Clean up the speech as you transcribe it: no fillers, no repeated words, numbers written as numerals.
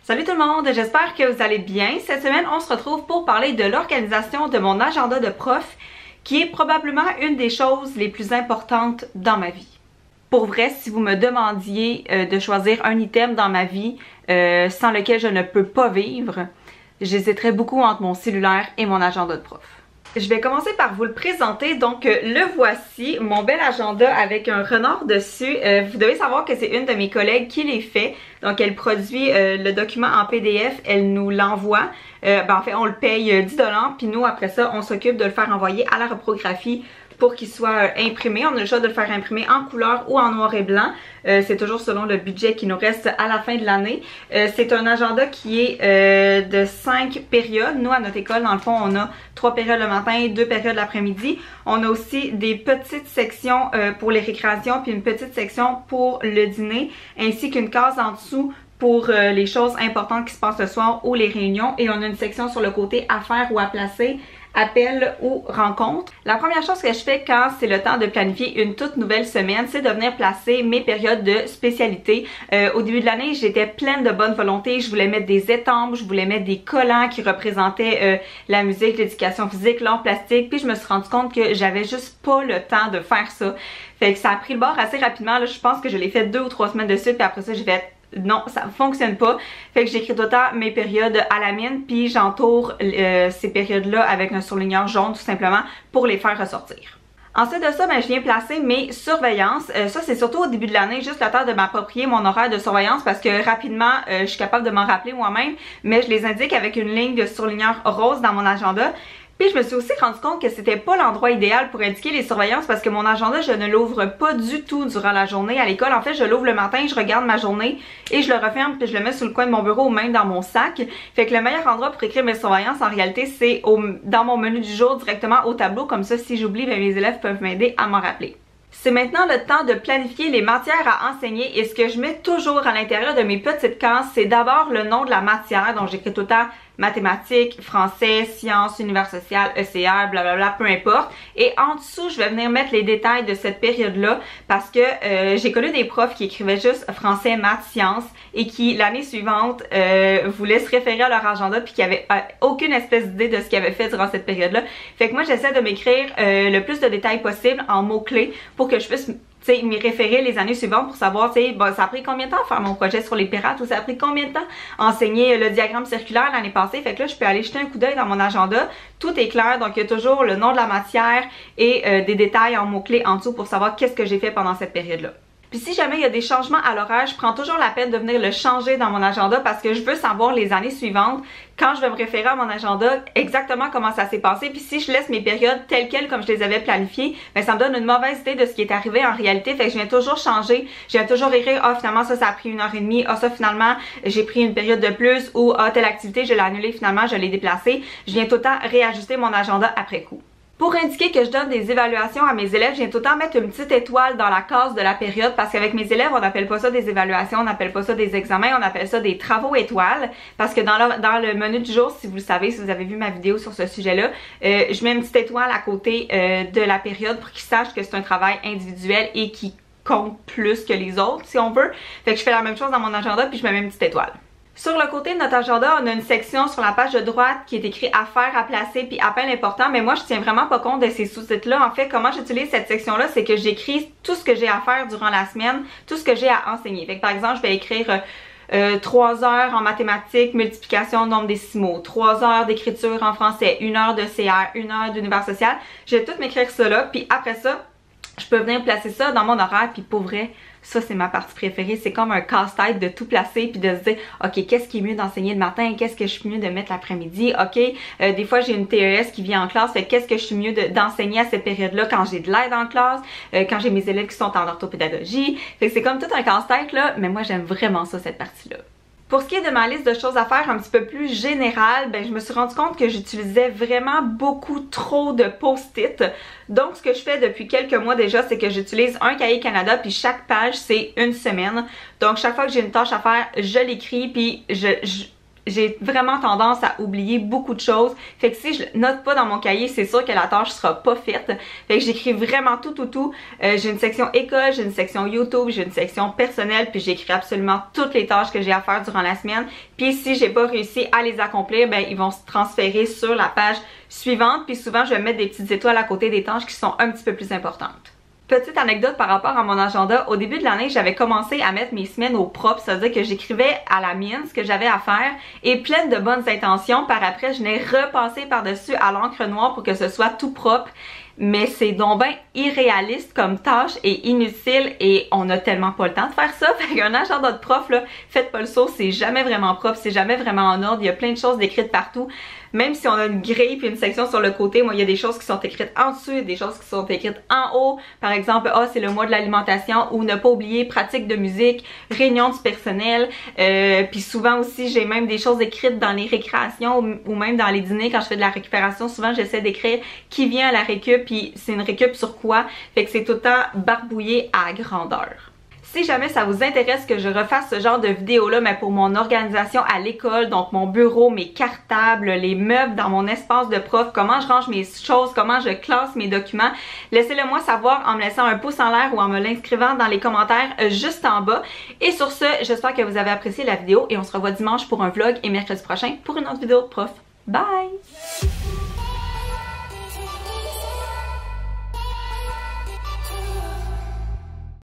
Salut tout le monde, j'espère que vous allez bien. Cette semaine, on se retrouve pour parler de l'organisation de mon agenda de prof, qui est probablement une des choses les plus importantes dans ma vie. Pour vrai, si vous me demandiez de choisir un item dans ma vie sans lequel je ne peux pas vivre, j'hésiterais beaucoup entre mon cellulaire et mon agenda de prof. Je vais commencer par vous le présenter. Donc le voici, mon bel agenda avec un renard dessus. Vous devez savoir que c'est une de mes collègues qui les fait. Donc elle produit le document en PDF, elle nous l'envoie. En fait on le paye 10$, puis nous après ça on s'occupe de le faire envoyer à la reprographie pour qu'il soit imprimé. On a le choix de le faire imprimer en couleur ou en noir et blanc. C'est toujours selon le budget qui nous reste à la fin de l'année. C'est un agenda qui est de 5 périodes. Nous, à notre école, dans le fond, on a 3 périodes le matin, 2 périodes l'après-midi. On a aussi des petites sections pour les récréations, puis une petite section pour le dîner, ainsi qu'une case en dessous pour les choses importantes qui se passent le soir ou les réunions. Et on a une section sur le côté à faire ou à placer, appel ou rencontre. La première chose que je fais quand c'est le temps de planifier une toute nouvelle semaine, c'est de venir placer mes périodes de spécialité. Au début de l'année, j'étais pleine de bonne volonté. Je voulais mettre des étampes, je voulais mettre des collants qui représentaient la musique, l'éducation physique, l'art plastique. Puis je me suis rendu compte que j'avais juste pas le temps de faire ça. Fait que ça a pris le bord assez rapidement. Là, je pense que je l'ai fait 2 ou 3 semaines de suite. Puis après ça, j'ai fait non, ça fonctionne pas. Fait que j'écris tout le temps mes périodes à la mine, puis j'entoure ces périodes-là avec un surligneur jaune tout simplement pour les faire ressortir. Ensuite de ça, je viens placer mes surveillances. Ça, c'est surtout au début de l'année, juste le temps de m'approprier mon horaire de surveillance parce que rapidement, je suis capable de m'en rappeler moi-même, mais je les indique avec une ligne de surligneur rose dans mon agenda. Puis je me suis aussi rendu compte que c'était pas l'endroit idéal pour indiquer les surveillances parce que mon agenda, je ne l'ouvre pas du tout durant la journée à l'école. En fait, je l'ouvre le matin, je regarde ma journée et je le referme puis je le mets sur le coin de mon bureau ou même dans mon sac. Fait que le meilleur endroit pour écrire mes surveillances, en réalité, c'est dans mon menu du jour directement au tableau. Comme ça, si j'oublie, mes élèves peuvent m'aider à m'en rappeler. C'est maintenant le temps de planifier les matières à enseigner et ce que je mets toujours à l'intérieur de mes petites cases, c'est d'abord le nom de la matière. Donc j'écris tout le temps mathématiques, français, sciences, univers social, ECR, blablabla, peu importe. Et en dessous, je vais venir mettre les détails de cette période-là parce que j'ai connu des profs qui écrivaient juste français, maths, sciences et qui, l'année suivante, voulaient se référer à leur agenda puis qui avaient aucune espèce d'idée de ce qu'ils avaient fait durant cette période-là. Fait que moi, j'essaie de m'écrire le plus de détails possible en mots-clés pour que je puisse m'y référer les années suivantes pour savoir, ça a pris combien de temps à faire mon projet sur les pirates ou ça a pris combien de temps à enseigner le diagramme circulaire l'année passée. Fait que là, je peux aller jeter un coup d'œil dans mon agenda. Tout est clair, donc il y a toujours le nom de la matière et des détails en mots-clés en dessous pour savoir qu'est-ce que j'ai fait pendant cette période-là. Puis si jamais il y a des changements à l'horaire, je prends toujours la peine de venir le changer dans mon agenda parce que je veux savoir les années suivantes, quand je vais me référer à mon agenda, exactement comment ça s'est passé. Puis si je laisse mes périodes telles quelles comme je les avais planifiées, ça me donne une mauvaise idée de ce qui est arrivé en réalité. Fait que je viens toujours changer, je viens toujours écrire, finalement ça a pris 1h30, ça finalement j'ai pris une période de plus ou telle activité je l'ai annulée finalement, je l'ai déplacée. Je viens tout le temps réajuster mon agenda après coup. Pour indiquer que je donne des évaluations à mes élèves, je viens tout le temps mettre une petite étoile dans la case de la période parce qu'avec mes élèves, on n'appelle pas ça des évaluations, on n'appelle pas ça des examens, on appelle ça des travaux étoiles parce que dans le menu du jour, si vous le savez, si vous avez vu ma vidéo sur ce sujet-là, je mets une petite étoile à côté de la période pour qu'ils sachent que c'est un travail individuel et qui compte plus que les autres, si on veut. Fait que je fais la même chose dans mon agenda puis je me mets une petite étoile. Sur le côté de notre agenda, on a une section sur la page de droite qui est écrit affaires à placer puis appel important, mais moi je tiens vraiment pas compte de ces sous-titres-là. En fait, comment j'utilise cette section-là, c'est que j'écris tout ce que j'ai à faire durant la semaine, tout ce que j'ai à enseigner. Fait que par exemple, je vais écrire 3 heures en mathématiques, multiplication, nombre décimaux, 3 heures d'écriture en français, 1 heure de CR, 1 heure d'univers social. Je vais tout m'écrire ça là, puis après ça, je peux venir placer ça dans mon horaire, puis pour vrai, ça c'est ma partie préférée. C'est comme un casse-tête de tout placer puis de se dire, ok, qu'est-ce qui est mieux d'enseigner le matin, qu'est-ce que je suis mieux de mettre l'après-midi, ok, des fois j'ai une TES qui vient en classe, fait qu'est-ce que je suis mieux d'enseigner à cette période-là quand j'ai de l'aide en classe, quand j'ai mes élèves qui sont en orthopédagogie. Fait que c'est comme tout un casse-tête là, mais moi j'aime vraiment ça, cette partie-là. Pour ce qui est de ma liste de choses à faire un petit peu plus générale, je me suis rendu compte que j'utilisais vraiment beaucoup trop de post-it. Donc ce que je fais depuis quelques mois déjà, c'est que j'utilise un cahier Canada puis chaque page c'est une semaine. Donc chaque fois que j'ai une tâche à faire, je l'écris puis j'ai vraiment tendance à oublier beaucoup de choses. Fait que si je note pas dans mon cahier, c'est sûr que la tâche sera pas faite. Fait que j'écris vraiment tout. J'ai une section école, j'ai une section YouTube, j'ai une section personnelle, puis j'écris absolument toutes les tâches que j'ai à faire durant la semaine. Puis si j'ai pas réussi à les accomplir, ben ils vont se transférer sur la page suivante. Puis souvent, je vais mettre des petites étoiles à côté des tâches qui sont un petit peu plus importantes. Petite anecdote par rapport à mon agenda, au début de l'année, j'avais commencé à mettre mes semaines au propre, c'est-à-dire que j'écrivais à la mienne ce que j'avais à faire et pleine de bonnes intentions. Par après, je n'ai repassé par-dessus à l'encre noire pour que ce soit tout propre. Mais c'est donc ben irréaliste comme tâche et inutile et on a tellement pas le temps de faire ça. Fait qu'un agenda de prof, là, faites pas le saut, c'est jamais vraiment propre, c'est jamais vraiment en ordre, il y a plein de choses décrites partout. Même si on a une grille puis une section sur le côté, moi il y a des choses qui sont écrites en dessous, il y a des choses qui sont écrites en haut. Par exemple, c'est le mois de l'alimentation ou ne pas oublier pratique de musique, réunion du personnel. Puis souvent aussi, j'ai même des choses écrites dans les récréations ou même dans les dîners quand je fais de la récupération. Souvent, j'essaie d'écrire qui vient à la récup puis c'est une récup sur quoi. Fait que c'est tout le temps barbouillé à grandeur. Si jamais ça vous intéresse que je refasse ce genre de vidéo-là, mais pour mon organisation à l'école, donc mon bureau, mes cartables, les meubles dans mon espace de prof, comment je range mes choses, comment je classe mes documents, laissez-le moi savoir en me laissant un pouce en l'air ou en me l'inscrivant dans les commentaires juste en bas. Et sur ce, j'espère que vous avez apprécié la vidéo et on se revoit dimanche pour un vlog et mercredi prochain pour une autre vidéo de prof. Bye!